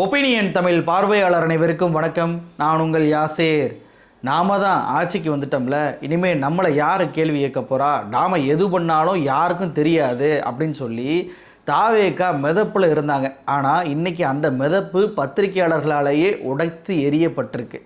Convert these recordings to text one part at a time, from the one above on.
Opinion Tamil பார்வையாளர் அனைவருக்கும் வணக்கம். நான் உங்கள் யாசேர். நாம தான் ஆட்சிக்கு வந்துட்டோம்ல, இனிமேல் நம்மளை யார் கேள்வி கேட்க போகிறா, நாம் எது பண்ணாலும் யாருக்கும் தெரியாது அப்படின்னு சொல்லி தாவேக்கா மிதப்பில் இருந்தாங்க. ஆனால் இன்றைக்கி அந்த மிதப்பு பத்திரிகையாளர்களாலேயே உடைத்து எரியப்பட்டிருக்கு.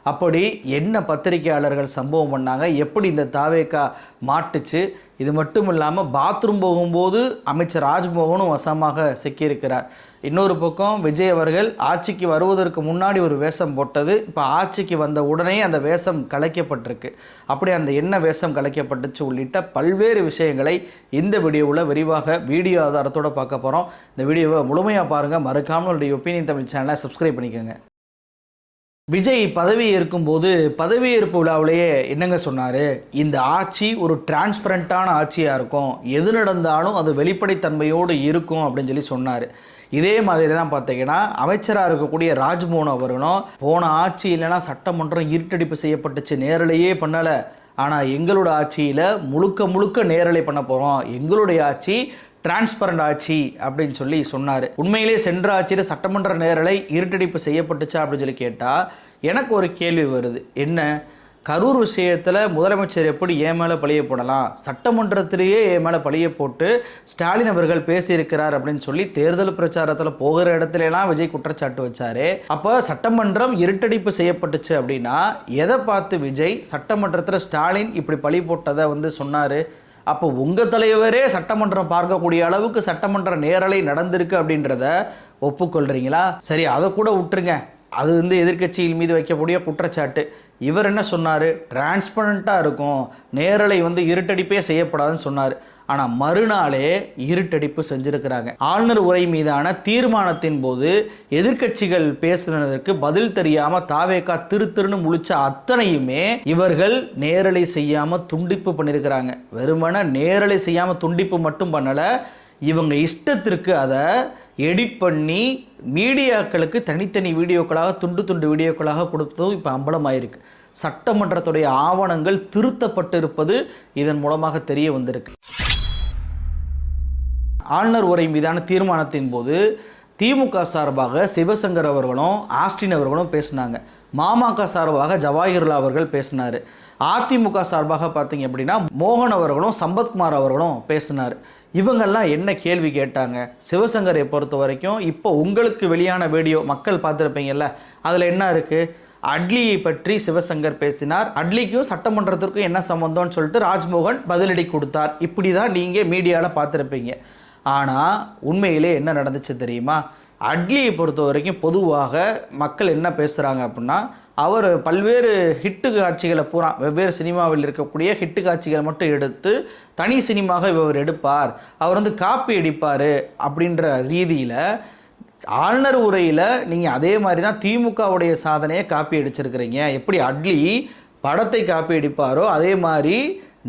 அப்படி என்ன பத்திரிகையாளர்கள் சம்பவம் பண்ணாங்க, எப்படி இந்த தாவேக்கா மாட்டுச்சு, இது மட்டும் இல்லாமல் பாத்ரூம் போகும்போது அமைச்சர் ராஜ்மோகனும் வசமாக சிக்கியிருக்கிறார். இன்னொரு பக்கம் விஜய் அவர்கள் ஆட்சிக்கு வருவதற்கு முன்னாடி ஒரு வேஷம் போட்டது, இப்போ ஆட்சிக்கு வந்த உடனே அந்த வேஷம் கலைக்கப்பட்டிருக்கு. அப்படி அந்த என்ன வேஷம் கலைக்கப்பட்டுச்சு உள்ளிட்ட பல்வேறு விஷயங்களை இந்த வீடியோவில் விரிவாக வீடியோ ஆதாரத்தோடு பார்க்க போகிறோம். இந்த வீடியோவை முழுமையாக பாருங்கள். மறக்காமல் ஒப்பீனியன் தமிழ் சேனலை சப்ஸ்கிரைப் பண்ணிக்கோங்க. விஜய் பதவி ஏற்கும்போது பதவியேற்பு விழாவிலேயே என்னங்க சொன்னார், இந்த ஆட்சி ஒரு டிரான்ஸ்பரண்ட்டான ஆட்சியாக இருக்கும், எது நடந்தாலும் அது வெளிப்படைத்தன்மையோடு இருக்கும் அப்படின்னு சொல்லி சொன்னார். இதே மாதிரி தான் பார்த்தீங்கன்னா அமைச்சராக இருக்கக்கூடிய ராஜ்மோகன் அவர்களும் போன ஆட்சி இல்லைனா சட்டமன்றம் இருட்டடிப்பு செய்யப்பட்டுச்சு, நேரலையே பண்ணலை, ஆனால் எங்களோட ஆட்சியில் முழுக்க நேரலை பண்ண போகிறோம், எங்களுடைய ஆட்சி டிரான்ஸ்பரண்ட் ஆட்சி அப்படின்னு சொல்லி சொன்னார். உண்மையிலே சென்ற ஆட்சியில் சட்டமன்ற நேரலை இருட்டடிப்பு செய்யப்பட்டுச்சா அப்படின்னு சொல்லி கேட்டால் எனக்கு ஒரு கேள்வி வருது. என்ன, கரூர் விஷயத்தில் முதலமைச்சர் எப்படி ஏன் மேலே பழிய போடலாம், சட்டமன்றத்திலேயே ஏன் மேலே பழிய போட்டு ஸ்டாலின் அவர்கள் பேசியிருக்கிறார் அப்படின்னு சொல்லி தேர்தல் பிரச்சாரத்தில் போகிற இடத்துலலாம் விஜய் குற்றச்சாட்டு வச்சார். அப்போ சட்டமன்றம் இருட்டடிப்பு செய்யப்பட்டுச்சு அப்படின்னா எதை பார்த்து விஜய் சட்டமன்றத்தில் ஸ்டாலின் இப்படி பழி போட்டதை சொன்னார்? அப்போ உங்கள் தலைவரே சட்டமன்றம் பார்க்கக்கூடிய அளவுக்கு சட்டமன்ற நேரலை நடந்திருக்கு அப்படின்றத ஒப்புக்கொள்கிறீங்களா? சரி, அதை கூட விட்டுருங்க, அது எதிர்க்கட்சியின் மீது வைக்கக்கூடிய குற்றச்சாட்டு. இவர் என்ன சொன்னார், டிரான்ஸ்பரண்ட்டாக இருக்கும், நேரலை இருட்டடிப்பே செய்யப்படாதுன்னு சொன்னார். ஆனால் மறுநாளே இருட்டடிப்பு செஞ்சுருக்கிறாங்க. ஆளுநர் உரை மீதான தீர்மானத்தின் போது எதிர்க்கட்சிகள் பேசுனதற்கு பதில் தெரியாமல் தாவேக்கா திருன்னு முழிச்ச அத்தனையுமே இவர்கள் நேரலை செய்யாமல் துண்டிப்பு பண்ணியிருக்கிறாங்க. வெறுமனே நேரலை செய்யாமல் துண்டிப்பு மட்டும் பண்ணலை, இவங்க இஷ்டத்திற்கு அதை எடிட் பண்ணி மீடியாக்களுக்கு தனித்தனி வீடியோக்களாக துண்டு வீடியோக்களாக கொடுத்ததும் இப்போ அம்பலமாயிருக்கு. சட்டமன்றத்துடைய ஆவணங்கள் திருத்தப்பட்டிருப்பது இதன் மூலமாக தெரிய வந்திருக்கு. ஆளுநர் உரை மீதான தீர்மானத்தின் போது திமுக சார்பாக சிவசங்கர் அவர்களும் ஆஸ்டின் அவர்களும் பேசினாங்க. மாமக சார்பாக ஜவாஹிர்லா அவர்கள் பேசினார். அதிமுக சார்பாக பார்த்தீங்க அப்படின்னா மோகன் அவர்களும் சம்பத்குமார் அவர்களும் பேசினார். இவங்கெல்லாம் என்ன கேள்வி கேட்டாங்க? சிவசங்கரை பொறுத்த வரைக்கும் இப்போ உங்களுக்கு வெளியான வீடியோ மக்கள் பார்த்துருப்பீங்கல்ல, அதில் என்ன இருக்குது, அட்லியை பற்றி சிவசங்கர் பேசினார், அட்லிக்கும் சட்டமன்றத்திற்கும் என்ன சம்பந்தம்னு சொல்லிட்டு ராஜ்மோகன் பதிலடி கொடுத்தார். இப்படி தான் நீங்கள் மீடியாவில் பார்த்துருப்பீங்க. ஆனால் உண்மையிலே என்ன நடந்துச்சு தெரியுமா? அட்லியை பொறுத்த வரைக்கும் பொதுவாக மக்கள் என்ன பேசுகிறாங்க அப்படின்னா, அவர் பல்வேறு ஹிட்டு காட்சிகளை பூரா வெவ்வேறு சினிமாவில் இருக்கக்கூடிய ஹிட்டு காட்சிகளை மட்டும் எடுத்து தனி சினிமாக இவர் எடுப்பார், அவர் காப்பி அடிப்பார் அப்படின்ற ரீதியில் ஆளுநர் உரையில் நீங்கள் அதே மாதிரி தான் திமுகவுடைய சாதனையை காப்பி அடிச்சிருக்கிறீங்க. எப்படி அட்லி படத்தை காப்பி அடிப்பாரோ அதே மாதிரி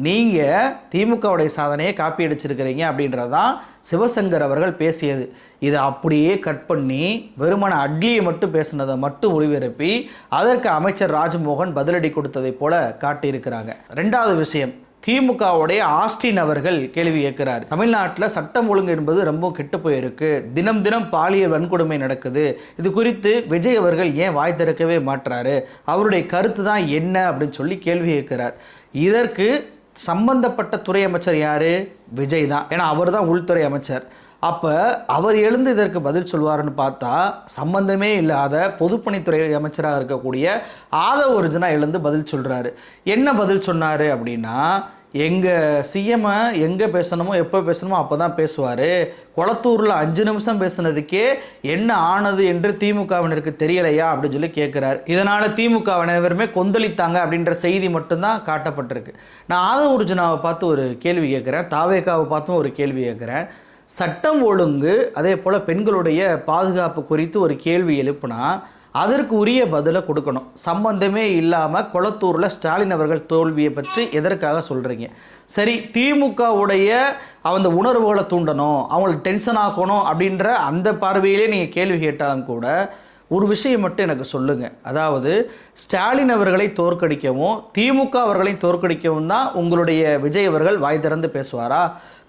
நீங்கள் திமுகவுடைய சாதனையை காப்பி அடிச்சிருக்கிறீங்க அப்படின்றது தான் சிவசங்கர் அவர்கள் பேசியது. இதை அப்படியே கட் பண்ணி வெறுமன அட்லியை மட்டும் பேசினதை மட்டும் ஒளிபரப்பி அதற்கு அமைச்சர் ராஜ்மோகன் பதிலடி கொடுத்ததை போல காட்டியிருக்கிறாங்க. ரெண்டாவது விஷயம், திமுகவுடைய ஆஸ்டின் அவர்கள் கேள்வி கேட்கிறார். தமிழ்நாட்டில் சட்டம் ஒழுங்கு என்பது ரொம்ப கெட்டு போயிருக்கு, தினம் பாலியல் வன்கொடுமை நடக்குது, இது குறித்து விஜய் அவர்கள் ஏன் வாய் திறக்கவே மாட்டுறாரு, அவருடைய கருத்து தான் என்ன அப்படின்னு சொல்லி கேள்வி கேட்கிறார். இதற்கு சம்பந்தப்பட்ட துறை அமைச்சர் யார்? விஜய் தான். ஏன்னா அவர் தான் உள்துறை அமைச்சர். அப்போ அவர் எழுந்து இதற்கு பதில் சொல்வார்னு பார்த்தா சம்பந்தமே இல்லாத பொதுப்பணித்துறை அமைச்சராக இருக்கக்கூடிய ஆதவ அர்ஜுனா எழுந்து பதில் சொல்கிறாரு. என்ன பதில் சொன்னார் அப்படின்னா, எங்கள் சிஎம்மை எங்கே பேசணுமோ எப்போ பேசணுமோ அப்போ தான் பேசுவார், கொளத்தூரில் 5 நிமிஷம் பேசுனதுக்கே என்ன ஆனது என்று திமுகவினருக்கு தெரியலையா அப்படின்னு சொல்லி கேட்குறாரு. இதனால் திமுகவினருமே கொந்தளித்தாங்க அப்படின்ற செய்தி மட்டும்தான் காட்டப்பட்டிருக்கு. நான் ஆதவ அர்ஜுனாவை பார்த்து ஒரு கேள்வி கேட்குறேன், தாவேக்காவை பார்த்தும் ஒரு கேள்வி கேட்குறேன். சட்டம் ஒழுங்கு அதே போல் பெண்களுடைய பாதுகாப்பு குறித்து ஒரு கேள்வி எழுப்புனா அதற்கு உரிய பதிலை கொடுக்கணும். சம்பந்தமே இல்லாமல் கொளத்தூரில் ஸ்டாலின் அவர்கள் தோல்வியை பற்றி எதற்காக சொல்கிறீங்க? சரி, திமுகவுடைய அந்த உணர்வுகளை தூண்டணும், அவங்களுக்கு டென்ஷன் ஆக்கணும் அப்படின்ற அந்த பார்வையிலே நீங்கள் கேள்வி கேட்டாலும் கூட ஒரு விஷயம் மட்டும் எனக்கு சொல்லுங்கள். அதாவது ஸ்டாலின் அவர்களை தோற்கடிக்கவும் திமுக அவர்களை தோற்கடிக்கவும் தான் உங்களுடைய விஜய் அவர்கள் வாய் திறந்து பேசுவாரா?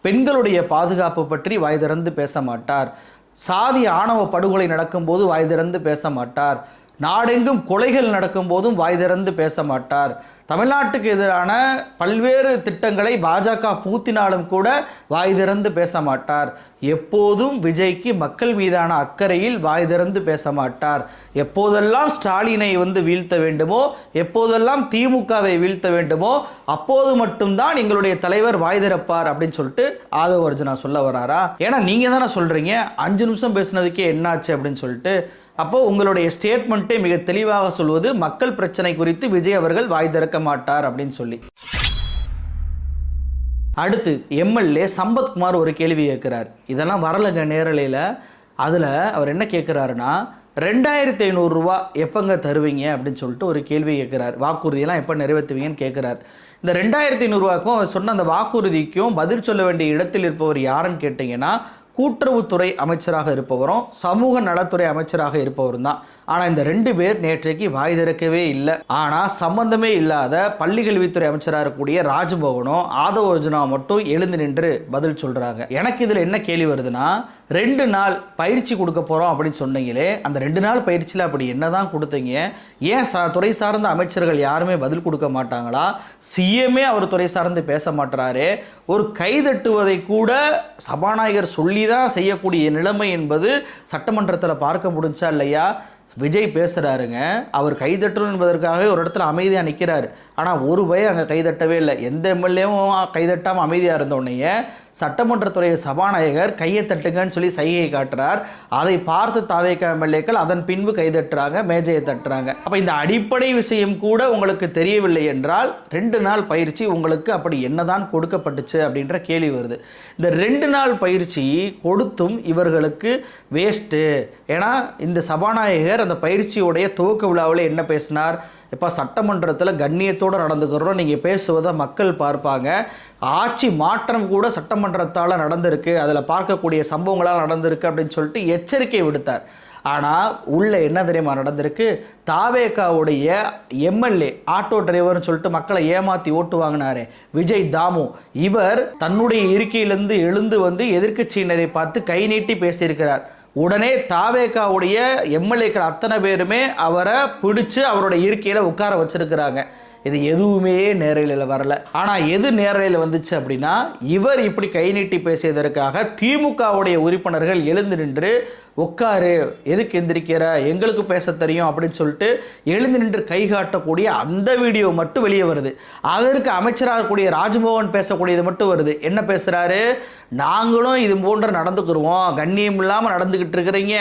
பெண்களுடைய பாதுகாப்பு பற்றி வாய் திறந்து பேச மாட்டார். சாதி ஆணவ படுகொலை நடக்கும்போது வாய் திறந்து பேச மாட்டார். நாடெங்கும் கொலைகள் நடக்கும் போதும் வாய் திறந்து பேச மாட்டார். தமிழ்நாட்டுக்கு எதிரான பல்வேறு திட்டங்களை பாஜக பூத்தினாலும் கூட வாய் திறந்து பேச மாட்டார். எப்போதும் விஜய்க்கு மக்கள் மீதான அக்கறையில் வாய் திறந்து பேச மாட்டார். எப்போதெல்லாம் ஸ்டாலினை வீழ்த்த வேண்டுமோ, எப்போதெல்லாம் திமுகவை வீழ்த்த வேண்டுமோ, அப்போது மட்டும்தான் எங்களுடைய தலைவர் வாய் திறப்பார் அப்படின்னு சொல்லிட்டு ஆதவ அர்ஜுனா சொல்ல வராரா? ஏன்னா நீங்க தானே சொல்றீங்க 5 நிமிஷம் பேசினதுக்கே என்னாச்சு அப்படின்னு சொல்லிட்டு. அப்போ உங்களுடைய ஸ்டேட்மெண்ட்டை மிக தெளிவாக சொல்வது மக்கள் பிரச்சனை குறித்து விஜய் அவர்கள் வாய் திறக்க மாட்டார் அப்படின்னு சொல்லி. அடுத்து எம்எல்ஏ சம்பத்குமார் ஒரு கேள்வி கேட்கிறார். இதெல்லாம் வரலங்க நேரலையில். அதில் அவர் என்ன கேட்குறாருன்னா, 2500 ரூபா எப்போங்க தருவீங்க அப்படின்னு சொல்லிட்டு ஒரு கேள்வி கேட்குறார். வாக்குறுதியெல்லாம் எப்போ நிறைவேற்றுவீங்கன்னு கேட்குறார். இந்த 2500 ரூபாய்க்கும் அவர் சொன்ன அந்த வாக்குறுதிக்கும் பதில் சொல்ல வேண்டிய இடத்தில் இருப்பவர் யாருன்னு கேட்டிங்கன்னா, கூட்டுறவுத்துறை அமைச்சராக இருப்பவரும் சமூக நலத்துறை அமைச்சராக இருப்பவரும் தான். ஆனால் இந்த 2 பேர் நேற்றைக்கு வாய் திறக்கவே இல்லை. ஆனால் சம்பந்தமே இல்லாத பள்ளிக்கல்வித்துறை அமைச்சராக இருக்கக்கூடிய ராஜ்மோகனும் ஆதவ அர்ஜுனா மட்டும் எழுந்து நின்று பதில் சொல்கிறாங்க. எனக்கு இதில் என்ன கேள்வி வருதுன்னா, 2 நாள் பயிற்சி கொடுக்க போகிறோம் அப்படின்னு சொன்னீங்களே, அந்த 2 நாள் பயிற்சியில் அப்படி என்ன தான் கொடுத்தீங்க? ஏன் துறை சார்ந்த அமைச்சர்கள் யாருமே பதில் கொடுக்க மாட்டாங்களா? சிஎம்ஏ அவர் துறை சார்ந்து பேச மாட்டாரே. ஒரு கைதட்டுவதை கூட சபாநாயகர் சொல்லி தான் செய்யக்கூடிய நிலைமை என்பது சட்டமன்றத்தில் பார்க்க முடிஞ்சா இல்லையா? விஜய் பேசுகிறாருங்க, அவர் கைதட்டணும் என்பதற்காகவே ஒரு இடத்துல அமைதியாக நிற்கிறார். ஆனால் ஒரு பயம் அங்கே கைதட்டவே இல்லை. எந்த எம்எல்ஏவும் கைதட்டாமல் அமைதியாக இருந்தோடனே சட்டமன்றத்துறை சபாநாயகர் கையை தட்டுங்கன்னு சொல்லி சைகை காட்டுறார். அதை பார்த்து தாவேக எம்எல்ஏக்கள் அதன் பின்பு கைதட்டுறாங்க, மேஜையை தட்டுறாங்க. அப்போ இந்த அடிப்படை விஷயம் கூட உங்களுக்கு தெரியவில்லை என்றால் 2 நாள் பயிற்சி உங்களுக்கு அப்படி என்னதான் கொடுக்கப்பட்டுச்சு அப்படின்ற கேள்வி வருது. இந்த 2 நாள் பயிற்சி கொடுத்தும் இவர்களுக்கு வேஸ்ட்டு. ஏன்னா இந்த சபாநாயகர் அந்த பயிற்சியுடைய துவக்க விழாவில் என்ன பேசினார்? இப்போ சட்டமன்றத்தில் கண்ணியத்தோடு நடந்துக்கிறோம், நீங்கள் பேசுவதை மக்கள் பார்ப்பாங்க. ஆட்சி மாற்றம் கூட சட்டமன்றத்தால் நடந்திருக்கு, அதில் பார்க்கக்கூடிய சம்பவங்களால் நடந்திருக்கு அப்படின்னு சொல்லிட்டு எச்சரிக்கை விடுத்தார். ஆனால் உள்ள என்ன தெரியுமா நடந்திருக்கு? தாவேகாவுடைய எம்எல்ஏ ஆட்டோ டிரைவர்னு சொல்லிட்டு மக்களை ஏமாற்றி ஓட்டு வாங்கினாரே விஜய் தாமு, இவர் தன்னுடைய இருக்கையிலிருந்து எழுந்து எதிர்க்கட்சியினரை பார்த்து கை நீட்டி பேசியிருக்கிறார். உடனே தாவேகாவுடைய எம்எல்ஏக்கள் அத்தனை பேருமே அவரை பிடிச்சு அவருடைய இருக்கையில் உட்கார வச்சிருக்கிறாங்க. இது எதுவுமே நேரலையில் வரல. ஆனால் எது நேரலையில் வந்துச்சு அப்படின்னா, இவர் இப்படி கை நீட்டி பேசியதற்காக திமுகவுடைய உறுப்பினர்கள் எழுந்து நின்று உட்காரு, எதுக்கு எந்திரிக்கிற, எங்களுக்கு பேச தெரியும் அப்படின்னு சொல்லிட்டு எழுந்து நின்று கை காட்டக்கூடிய அந்த வீடியோ மட்டும் வெளியே வருது. அதற்கு அமைச்சராக கூடிய ராஜ்மோகன் பேசக்கூடியது மட்டும் வருது. என்ன பேசுகிறாரு? நாங்களும் இது போன்ற நடந்துக்கிடுவோம், கண்ணியம் இல்லாமல் நடந்துக்கிட்டு இருக்கிறீங்க,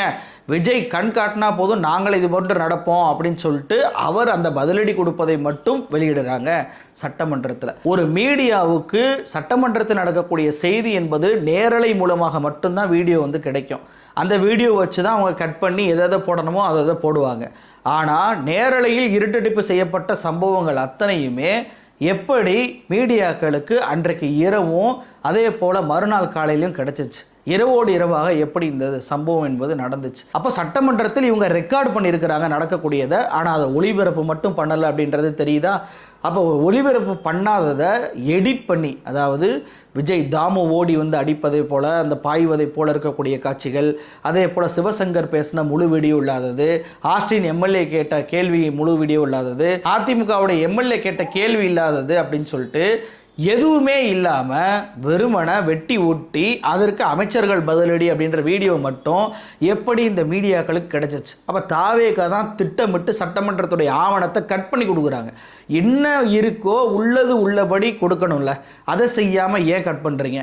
விஜய் கண் காட்டினா போதும் நாங்கள் இது போன்று நடப்போம் அப்படின்னு சொல்லிட்டு அவர் அந்த பதிலடி கொடுப்பதை மட்டும் வெளியிடுறாங்க சட்டமன்றத்தில். ஒரு மீடியாவுக்கு சட்டமன்றத்தில் நடக்கக்கூடிய செய்தி என்பது நேரலை மூலமாக மட்டும்தான் வீடியோ கிடைக்கும். அந்த வீடியோ வச்சு தான் அவங்க கட் பண்ணி எதை போடணுமோ அதை போடுவாங்க. ஆனால் நேரலையில் இருட்டடிப்பு செய்யப்பட்ட சம்பவங்கள் அத்தனையுமே எப்படி மீடியாக்களுக்கு அன்றைக்கு இரவும் அதே போல் மறுநாள் காலையிலும் கிடைச்சிச்சு. இரவோடு இரவாக எப்படி இந்த சம்பவம் என்பது நடந்துச்சு. அப்போ சட்டமன்றத்தில் இவங்க ரெக்கார்டு பண்ணியிருக்கிறாங்க நடக்கக்கூடியதை, ஆனால் அதை ஒளிபரப்பு மட்டும் பண்ணலை அப்படின்றது தெரியுதா? அப்போ ஒளிபரப்பு பண்ணாததை எடிட் பண்ணி, அதாவது விஜய் தாமு ஓடி அடிப்பதை போல், அந்த பாய்வதை போல் இருக்கக்கூடிய காட்சிகள், அதே போல் சிவசங்கர் பேசின முழு வீடியோ இல்லாதது, ஆஸ்டின் எம்எல்ஏ கேட்ட கேள்வி முழு வீடியோ இல்லாதது, அதிமுகவுடைய எம்எல்ஏ கேட்ட கேள்வி இல்லாதது அப்படின்னு சொல்லிட்டு எதுவுமே இல்லாமல் வெறுமனை வெட்டி ஒட்டி அதற்கு அமைச்சர்கள் பதிலடி அப்படின்ற வீடியோ மட்டும் எப்படி இந்த மீடியாக்களுக்கு கிடைச்சிச்சு? அப்போ தாவேகா தான் திட்டமிட்டு சட்டமன்றத்துடைய ஆவணத்தை கட் பண்ணி கொடுக்குறாங்க. என்ன இருக்கோ உள்ளது உள்ளபடி கொடுக்கணும்ல, அதை செய்யாமல் ஏன் கட் பண்ணுறீங்க?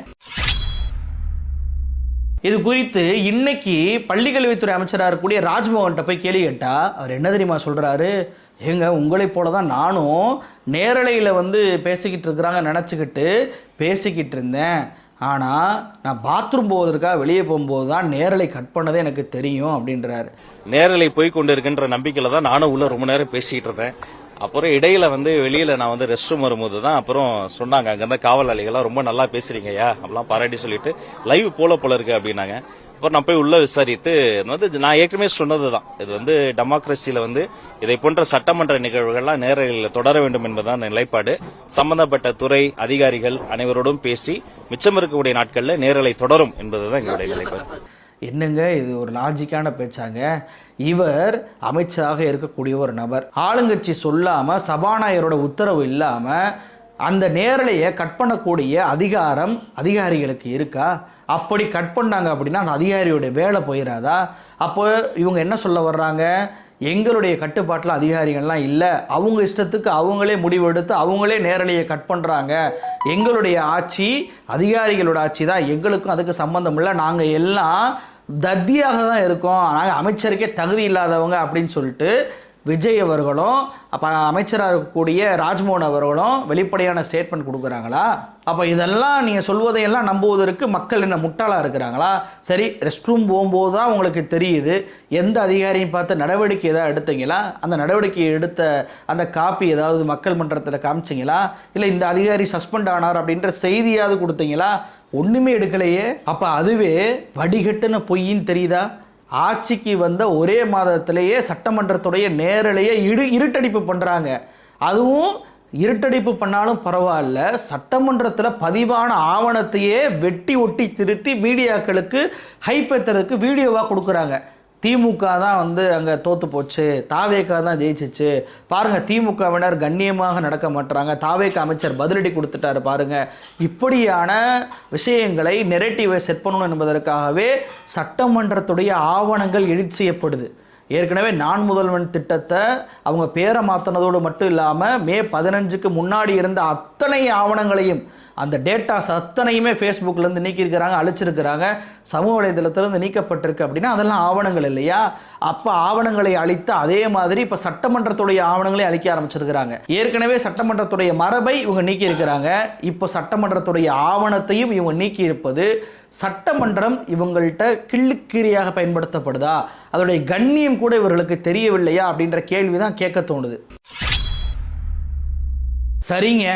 இது குறித்து இன்னைக்கு பள்ளிக்கல்வித்துறை அமைச்சராக இருக்கக்கூடிய ராஜ்மோகன்கிட்ட போய் கேள்வி கேட்டால் அவர் என்ன தெரியுமா சொல்கிறாரு? ஏங்க, உங்களைப் போல தான் நானும் நேரலையில் பேசிக்கிட்டு இருக்கிறாங்க நினச்சிக்கிட்டு பேசிக்கிட்டு இருந்தேன். ஆனால் நான் பாத்ரூம் போவதற்காக வெளியே போகும்போது தான் நேரலை கட் பண்ணதே எனக்கு தெரியும் அப்படின்றாரு. நேரலை போய் கொண்டு இருக்குன்ற நம்பிக்கையில் தான் நானும் உள்ள ரொம்ப நேரம் பேசிக்கிட்டு இருந்தேன். அப்புறம் இடையில வெளியில நான் ரெஸ்ட் ரூம் வரும்போது தான் அப்புறம் சொன்னாங்க, அங்க இருந்த காவலாளிகள்லாம் ரொம்ப நல்லா பேசுறீங்கய்யா அப்படிலாம் பாராட்டி சொல்லிட்டு லைவ் போல இருக்கு அப்படின்னாங்க. அப்புறம் நான் போய் உள்ள விசாரித்து நான் ஏற்கனவே சொன்னதுதான், இது டெமோக்ரஸியில இதை போன்ற சட்டமன்ற நிகழ்வுகள்லாம் நேரலையில் தொடர வேண்டும் என்பதுதான் நிலைப்பாடு. சம்பந்தப்பட்ட துறை அதிகாரிகள் அனைவரோடும் பேசி மிச்சம் இருக்கக்கூடிய நாட்கள்ல நேரலை தொடரும் என்பதுதான் எங்களுடைய நிலைப்பாடு. என்னங்க இது ஒரு லாஜிக்கான பேச்சாங்க? இவர் அமைச்சராக இருக்கக்கூடிய ஒரு நபர், ஆளுங்கட்சி சொல்லாமல் சபாநாயகரோட உத்தரவு இல்லாமல் அந்த நேரலையை கட் பண்ணக்கூடிய அதிகாரம் அதிகாரிகளுக்கு இருக்கா? அப்படி கட் பண்ணாங்க அப்படின்னா அந்த அதிகாரியோடைய வேலை போயிடாதா? அப்போ இவங்க என்ன சொல்ல வர்றாங்க? எங்களுடைய கட்டுப்பாட்டில் அதிகாரிகள்லாம் இல்லை, அவங்க இஷ்டத்துக்கு அவங்களே முடிவெடுத்து அவங்களே நேரலையை கட் பண்ணுறாங்க, எங்களுடைய ஆட்சி அதிகாரிகளோட ஆட்சி தான், எங்களுக்கும் அதுக்கு சம்மந்தம் இல்லை, நாங்கள் எல்லாம் தத்தியாக தான் இருக்கோம், நாங்கள் அமைச்சருக்கே தகுதி இல்லாதவங்க அப்படின்னு சொல்லிட்டு விஜய் அவர்களும் அப்போ அமைச்சராக இருக்கக்கூடிய ராஜ்மோகன் அவர்களும் வெளிப்படையான ஸ்டேட்மெண்ட் கொடுக்குறாங்களா? அப்போ இதெல்லாம் நீங்கள் சொல்வதையெல்லாம் நம்புவதற்கு மக்கள் என்ன முட்டாளாக இருக்கிறாங்களா? சரி, ரெஸ்ட் ரூம் போகும்போது தான் உங்களுக்கு தெரியுது, எந்த அதிகாரியும் பார்த்து நடவடிக்கை ஏதாவது எடுத்தீங்களா? அந்த நடவடிக்கை எடுத்த அந்த காப்பி ஏதாவது மக்கள் மன்றத்தில் காமிச்சிங்களா? இல்லை இந்த அதிகாரி சஸ்பெண்ட் ஆனார் அப்படின்ற செய்தியாவது கொடுத்தீங்களா? ஒன்றுமே எடுக்கலையே. அப்போ அதுவே வடிகட்டுன பொய்ன்னு தெரியுதா? ஆட்சிக்கு வந்த ஒரே மாதத்திலேயே சட்டமன்றத்துடைய நேரலையை இருட்டடிப்பு பண்ணுறாங்க. அதுவும் இருட்டடிப்பு பண்ணாலும் பரவாயில்ல, சட்டமன்றத்தில் பதிவான ஆவணத்தையே வெட்டி ஒட்டி திருத்தி மீடியாக்களுக்கு ஹைப் ஏற்றுறதுக்கு வீடியோவாக கொடுக்குறாங்க. திமுக தான் வந்து அங்கே தோற்று போச்சு, தாவேகா தான் ஜெயிச்சிச்சு, பாருங்கள் திமுகவினர் கண்ணியமாக நடக்க மாட்டுறாங்க, தாவேகா அமைச்சர் பதிலடி கொடுத்துட்டாரு பாருங்கள், இப்படியான விஷயங்களை நெரேட்டிவை செட் பண்ணணும் என்பதற்காகவே சட்டமன்றத்துடைய ஆவணங்கள் எடிட் செய்யப்படுது. ஏற்கனவே நான் முதல்வன் திட்டத்தை அவங்க பேரை மாற்றினதோடு மட்டும் இல்லாமல் மே 15க்கு முன்னாடி இருந்த அத்தனை ஆவணங்களையும், அந்த டேட்டாஸ் அத்தனையுமே ஃபேஸ்புக்லேருந்து நீக்கியிருக்கிறாங்க, அழிச்சிருக்கிறாங்க, சமூக வலைதளத்திலேருந்து நீக்கப்பட்டிருக்கு. அப்படின்னா அதெல்லாம் ஆவணங்கள் இல்லையா? அப்போ ஆவணங்களை அழித்து அதே மாதிரி இப்போ சட்டமன்றத்துடைய ஆவணங்களை அழிக்க ஆரம்பிச்சிருக்கிறாங்க. ஏற்கனவே சட்டமன்றத்துடைய மரபை இவங்க நீக்கியிருக்கிறாங்க, இப்போ சட்டமன்றத்துடைய ஆவணத்தையும் இவங்க நீக்கி இருப்பது சட்டமன்றம் இவங்கள்ட்ட கிள்ளுக்கீரியாக பயன்படுத்தப்படுதா, அதோடைய கண்ணியம் கூட இவர்களுக்கு தெரியவில்லையா அப்படின்ற கேள்வி தான் கேட்க தோணுது. சரிங்க,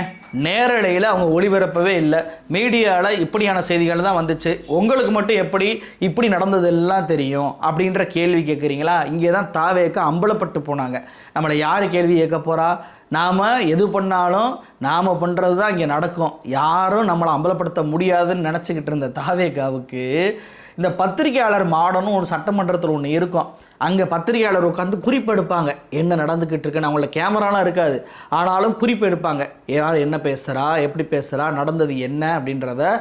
நேரலையில் அவங்க ஒளிபரப்பவே இல்லை, மீடியாவில் இப்படியான செய்திகள் தான் வந்துச்சு, உங்களுக்கு மட்டும் எப்படி இப்படி நடந்ததெல்லாம் தெரியும் அப்படின்ற கேள்வி கேட்குறீங்களா? இங்கே தான் தாவேக்கா அம்பலப்பட்டு போனாங்க. நம்மளை யார் கேள்வி கேட்க போகிறா? நாம் எது பண்ணாலும் நாம் பண்ணுறது தான் இங்கே நடக்கும், யாரும் நம்மளை அம்பலப்படுத்த முடியாதுன்னு நினச்சிக்கிட்டு இருந்த தாவேக்காவுக்கு இந்த பத்திரிகையாளர் மாடனும் ஒரு சட்டமன்றத்தில் ஒன்று இருக்கும். அங்கே பத்திரிகையாளர் உட்காந்து குறிப்பு எடுப்பாங்க, என்ன நடந்துக்கிட்டு இருக்குன்னு. அவங்கள கேமராலாம் இருக்காது, ஆனாலும் குறிப்பு எடுப்பாங்க, யார் என்ன பேசுகிறா, எப்படி பேசுகிறா, நடந்தது என்ன அப்படின்றத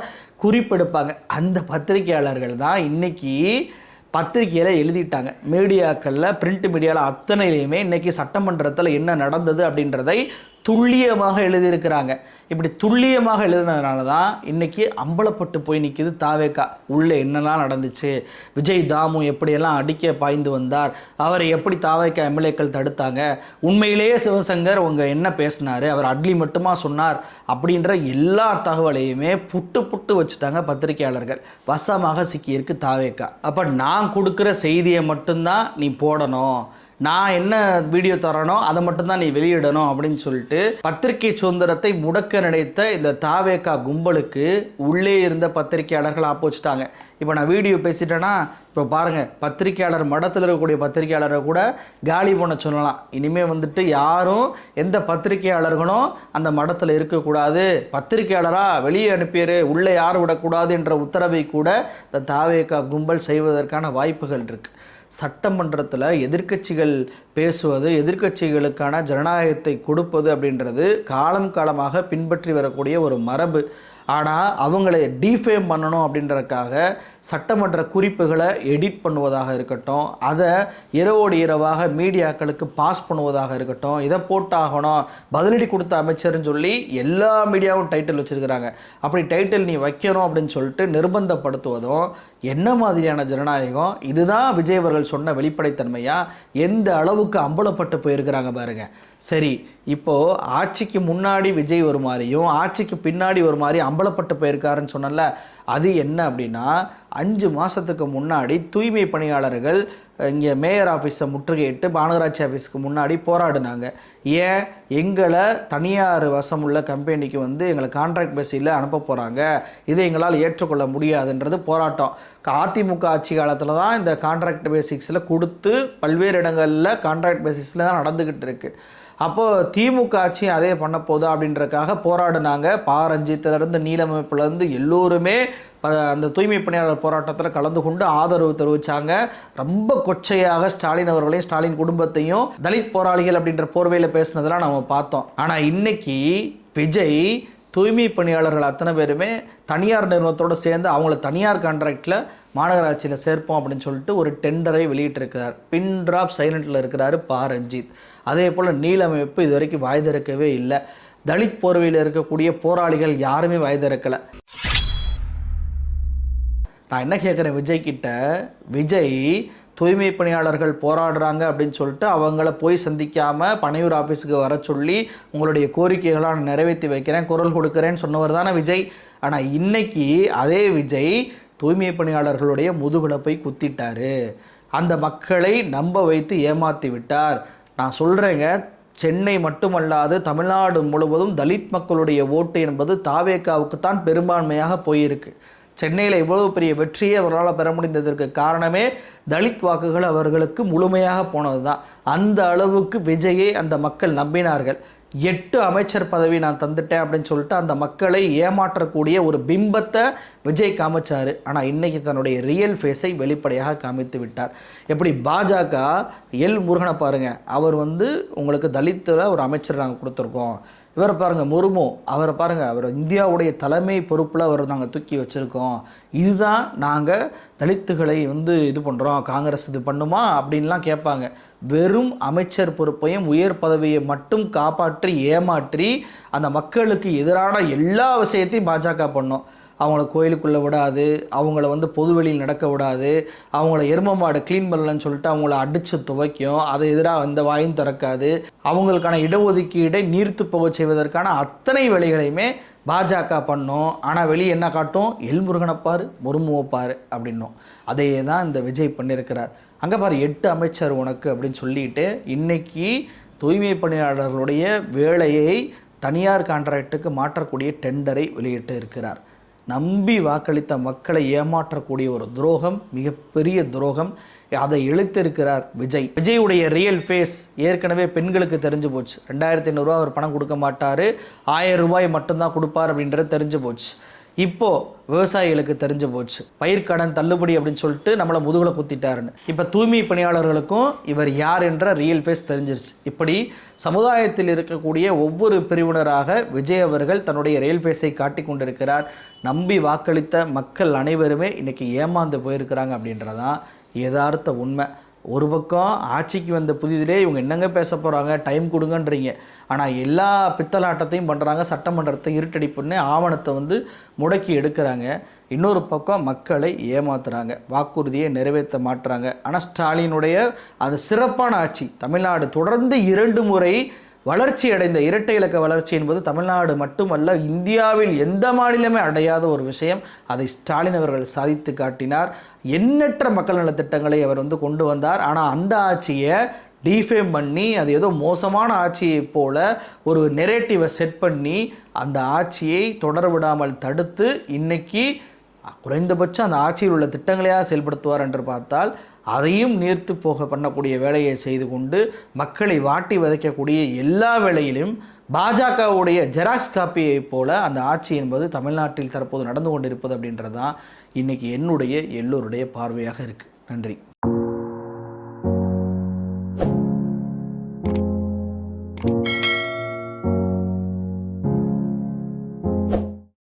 குறிப்பெடுப்பாங்க. அந்த பத்திரிகையாளர்கள் தான் இன்றைக்கி பத்திரிகையில் எழுதிட்டாங்க, மீடியாக்களில் பிரிண்ட் மீடியாவில் அத்தனையிலையுமே இன்றைக்கி சட்டமன்றத்தில் என்ன நடந்தது அப்படின்றதை துல்லியமாக எழுதியிருக்கிறாங்க. இப்படி துல்லியமாக எழுதினதுனால தான் இன்றைக்கி அம்பலப்பட்டு போய் நிற்கிது தாவேக்கா. உள்ளே என்னெல்லாம் நடந்துச்சு, விஜய் தாமு எப்படியெல்லாம் அடிக்க பாய்ந்து வந்தார், அவரை எப்படி தாவேக்கா எம்எல்ஏக்கள் தடுத்தாங்க, உண்மையிலேயே சிவசங்கர் அவங்க என்ன பேசினார், அவர் அட்லி மட்டுமா சொன்னார் அப்படின்ற எல்லா தகவலையுமே புட்டு புட்டு வச்சுட்டாங்க பத்திரிகையாளர்கள். வசமாக சிக்கியிருக்கு தாவேக்கா. அப்போ நான் கொடுக்குற செய்தியை மட்டும்தான் நீ போடணும், நான் என்ன வீடியோ தரனோ அதை மட்டும்தான் நீ வெளியிடணும் அப்படின்னு சொல்லிட்டு பத்திரிகை சுதந்திரத்தை முடக்க நினைத்த இந்த தாவேக்கா கும்பலுக்கு உள்ளே இருந்த பத்திரிகையாளர்கள் ஆப்போச்சிட்டாங்க. இப்போ நான் வீடியோ பேசிட்டேன்னா இப்போ பாருங்கள், பத்திரிகையாளர் மடத்தில் இருக்கக்கூடிய பத்திரிகையாளரை கூட காலி பண்ண சொல்லலாம். இனிமேல் வந்துட்டு யாரும் எந்த பத்திரிகையாளர்களும் அந்த மடத்தில் இருக்கக்கூடாது, பத்திரிகையாளராக வெளியே அனுப்பியரு, உள்ளே யாரும் விடக்கூடாது என்ற உத்தரவை கூட இந்த தாவேக்கா கும்பல் செய்வதற்கான வாய்ப்புகள் இருக்குது. சட்டமன்றத்தில் எதிர்க்கட்சிகள் பேசுவது, எதிர்க்கட்சிகளுக்கான ஜனநாயகத்தை கொடுப்பது அப்படின்றது காலம் காலமாக பின்பற்றி வரக்கூடிய ஒரு மரபு. ஆனால் அவங்களை டீஃபேம் பண்ணணும் அப்படின்றதுக்காக சட்டமன்ற குறிப்புகளை எடிட் பண்ணுவதாக இருக்கட்டும், அதை இரவோடு இரவாக மீடியாக்களுக்கு பாஸ் பண்ணுவதாக இருக்கட்டும், இதை போட்டாகணும், பதிலடி கொடுத்த அமைச்சர்னு சொல்லி எல்லா மீடியாவும் டைட்டில் வச்சுருக்கிறாங்க. அப்படி டைட்டில் நீ வைக்கணும் அப்படின்னு சொல்லிட்டு நிர்பந்தப்படுத்துவதும் என்ன மாதிரியான ஜனநாயகம்? இதுதான் விஜய் அவர்கள் சொன்ன வெளிப்படைத்தன்மையா? எந்த அளவுக்கு அம்பலப்பட்டு போயிருக்கிறாங்க பாருங்க. சரி, இப்போது ஆட்சிக்கு முன்னாடி விஜய் ஒரு மாதிரியும் ஆட்சிக்கு பின்னாடி ஒரு மாதிரி அம்பலப்பட்டு போயிருக்காருன்னு சொன்னல, அது என்ன அப்படின்னா 5 மாதத்துக்கு முன்னாடி தூய்மை பணியாளர்கள் இங்கே மேயர் ஆஃபீஸை முற்றுகையிட்டு மாநகராட்சி ஆஃபீஸுக்கு முன்னாடி போராடினாங்க. ஏன் எங்களை தனியார் வசமுள்ள கம்பெனிக்கு வந்து எங்களை கான்ட்ராக்ட் பேஸில் அனுப்ப போகிறாங்க, இதை எங்களால் ஏற்றுக்கொள்ள முடியாதுன்றது போராட்டம். அதிமுக ஆட்சி காலத்தில் தான் இந்த கான்ட்ராக்ட் பேசிக்ஸில் கொடுத்து பல்வேறு இடங்களில் கான்ட்ராக்ட் பேசிக்ஸில் தான் நடந்துக்கிட்டு இருக்குது. அப்போது திமுக ஆட்சி அதே பண்ண போதா அப்படின்றக்காக போராடினாங்க. ரஞ்சித்திலிருந்து நீலமைப்புலேருந்து எல்லோருமே அந்த தூய்மை பணியாளர் போராட்டத்தில் கலந்து கொண்டு ஆதரவு தெரிவித்தாங்க. ரொம்ப கொச்சையாக ஸ்டாலின் அவர்களையும் ஸ்டாலின் குடும்பத்தையும் தலித் போராளிகள் அப்படின்ற போர்வையில் பேசினதெல்லாம் நம்ம பார்த்தோம். ஆனால் இன்னைக்கு விஜய் தூய்மை பணியாளர்கள் அத்தனை பேருமே தனியார் நிறுவனத்தோடு சேர்ந்து அவங்கள தனியார் கான்ட்ராக்டில் மாநகராட்சியில் சேர்ப்போம் அப்படின்னு சொல்லிட்டு ஒரு டெண்டரை வெளியிட்டிருக்கிறார். பின் ட்ராப் சைலண்டில் இருக்கிறாரு ரஞ்சித். அதே போல் நீலமைப்பு இது வரைக்கும் வாய் திறக்கவே இல்லை. தலித் போர்வையில் இருக்கக்கூடிய போராளிகள் யாருமே வாய் திறக்கலை. நான் என்ன கேட்குறேன் விஜய் கிட்ட, விஜய் தூய்மை பணியாளர்கள் போராடுறாங்க அப்படின்னு சொல்லிட்டு அவங்கள போய் சந்திக்காமல் பனையூர் ஆஃபீஸுக்கு வர சொல்லி உங்களுடைய கோரிக்கைகளாக நான் நிறைவேற்றி வைக்கிறேன், குரல் கொடுக்குறேன்னு சொன்னவர் தானே விஜய். ஆனால் இன்னைக்கு அதே விஜய் தூய்மை பணியாளர்களுடைய முதுகுல போய் குத்திட்டாரு. அந்த மக்களை நம்ப வைத்து ஏமாற்றி விட்டார். நான் சொல்கிறேங்க, சென்னை மட்டுமல்லாது தமிழ்நாடு முழுவதும் தலித் மக்களுடைய ஓட்டு என்பது தாவேகாவுக்கு தான் பெரும்பான்மையாக போயிருக்கு. சென்னையில் இவ்வளவு பெரிய வெற்றியை அவர்களால் பெற முடிந்ததற்கு காரணமே தலித் வாக்குகள் அவர்களுக்கு முழுமையாக போனது தான். அந்த அளவுக்கு விஜயை அந்த மக்கள் நம்பினார்கள். 8 அமைச்சர் பதவி நான் தந்துட்டேன் அப்படின்னு சொல்லிட்டு அந்த மக்களை ஏமாற்றக்கூடிய ஒரு பிம்பத்தை விஜய் காமிச்சார். ஆனால் இன்றைக்கி தன்னுடைய ரியல் ஃபேஸை வெளிப்படையாக காமித்து விட்டார். எப்படி பாஜக எல் முருகனை பாருங்கள், அவர் உங்களுக்கு தலித்தில் ஒரு அமைச்சர் நாங்கள் கொடுத்துருக்கோம். இவரை பாருங்கள் முர்மு, அவரை பாருங்கள், அவர் இந்தியாவுடைய தலைமை பொறுப்பில் அவர் நாங்கள் தூக்கி வச்சுருக்கோம். இதுதான் நாங்கள் தலித்துகளை இது பண்ணுறோம், காங்கிரஸ் இது பண்ணுமா அப்படின்லாம் கேட்பாங்க. வெறும் அமைச்சர் பொறுப்பையும் உயர் பதவியை மட்டும் காப்பாற்றி ஏமாற்றி அந்த மக்களுக்கு எதிரான எல்லா விஷயத்தையும் பாஜக பண்ணோம். அவங்கள கோயிலுக்குள்ளே விடாது, அவங்கள பொதுவெளியில் நடக்க விடாது, அவங்கள எரும மாடு க்ளீன் பண்ணலன்னு சொல்லிட்டு அவங்கள அடித்து துவைக்கும், அதை எதிராக வாயும் திறக்காது, அவங்களுக்கான இடஒதுக்கீடை நீர்த்து போக செய்வதற்கான அத்தனை வேலைகளையுமே பாஜக பண்ணோம். ஆனால் வெளியே என்ன காட்டும், எல்முருகனப்பார் முர்முவைப்பார் அப்படின்னும். அதே தான் இந்த விஜய் பண்ணியிருக்கிறார். அங்கே பாரு 8 அமைச்சர் உனக்கு அப்படின்னு சொல்லிட்டு இன்னைக்கு தூய்மை பணியாளர்களுடைய வேலையை தனியார் கான்ட்ராக்டுக்கு மாற்றக்கூடிய டெண்டரை வெளியிட்டு இருக்கிறார். நம்பி வாக்களித்த மக்களை ஏமாற்றக்கூடிய ஒரு துரோகம், மிகப்பெரிய துரோகம். அதை இழுத்திருக்கிறார் விஜய். விஜயுடைய ரியல் ஃபேஸ் ஏற்கனவே பெண்களுக்கு தெரிஞ்சு போச்சு. 2500 அவர் பணம் கொடுக்க மாட்டார், 1000 ரூபாய் மட்டும்தான் கொடுப்பார் அப்படின்றது தெரிஞ்சு போச்சு. இப்போது விவசாயிகளுக்கு தெரிஞ்சு போச்சு, பயிர்க்கடன் தள்ளுபடி அப்படின்னு சொல்லிட்டு நம்மளை முதுகுல குத்திட்டாருன்னு. இப்போ தூய்மை பணியாளர்களுக்கும் இவர் யார் என்ற ரியல் ஃபேஸ் தெரிஞ்சிருச்சு. இப்படி சமுதாயத்தில் இருக்கக்கூடிய ஒவ்வொரு பிரிவினராக விஜய் அவர்கள் தன்னுடைய ரியல் ஃபேஸை காட்டி கொண்டிருக்கிறார். நம்பி வாக்களித்த மக்கள் அனைவருமே இன்றைக்கி ஏமாந்து போயிருக்கிறாங்க அப்படின்றதான் யதார்த்த உண்மை. ஒரு பக்கம் ஆட்சிக்கு வந்த புதிதிலே இவங்க என்னங்க பேச போகிறாங்க, டைம் கொடுங்கன்றீங்க. ஆனால் எல்லா பித்தலாட்டத்தையும் பண்ணுறாங்க, சட்டமன்றத்தை இருட்டடிப்புன்னு ஆவணத்தை முடக்கி எடுக்கிறாங்க. இன்னொரு பக்கம் மக்களை ஏமாத்துறாங்க, வாக்குறுதியை நிறைவேற்ற மாட்டுறாங்க. ஆனால் ஸ்டாலினுடைய அது சிறப்பான ஆட்சி. தமிழ்நாடு தொடர்ந்து 2 முறை வளர்ச்சி அடைந்த இரட்டை இலக்க வளர்ச்சி என்பது தமிழ்நாடு மட்டுமல்ல, இந்தியாவில் எந்த மாநிலமே அடையாத ஒரு விஷயம். அதை ஸ்டாலின் அவர்கள் சாதித்து காட்டினார். எண்ணற்ற மக்கள் நலத்திட்டங்களை அவர் கொண்டு வந்தார். ஆனால் அந்த ஆட்சியை டிஃபேம் பண்ணி அது ஏதோ மோசமான ஆட்சியை போல ஒரு நெரேட்டிவை செட் பண்ணி அந்த ஆட்சியை தொடர விடாமல் தடுத்து இன்னைக்கு குறைந்தபட்சம் அந்த ஆட்சியில் உள்ள திட்டங்களையாக செயல்படுத்துவார் என்று பார்த்தால் அதையும் நீர்த்து போக பண்ணக்கூடிய வேலையை செய்து கொண்டு மக்களை வாட்டி வதைக்கக்கூடிய எல்லா வேளையிலும் பாஜகவுடைய ஜெராக்ஸ் காப்பியை போல அந்த ஆட்சி என்பது தமிழ்நாட்டில் தற்போது நடந்து கொண்டிருப்பது அப்படின்றது தான் இன்றைக்கி என்னுடைய எல்லோருடைய பார்வையாக இருக்குது. நன்றி.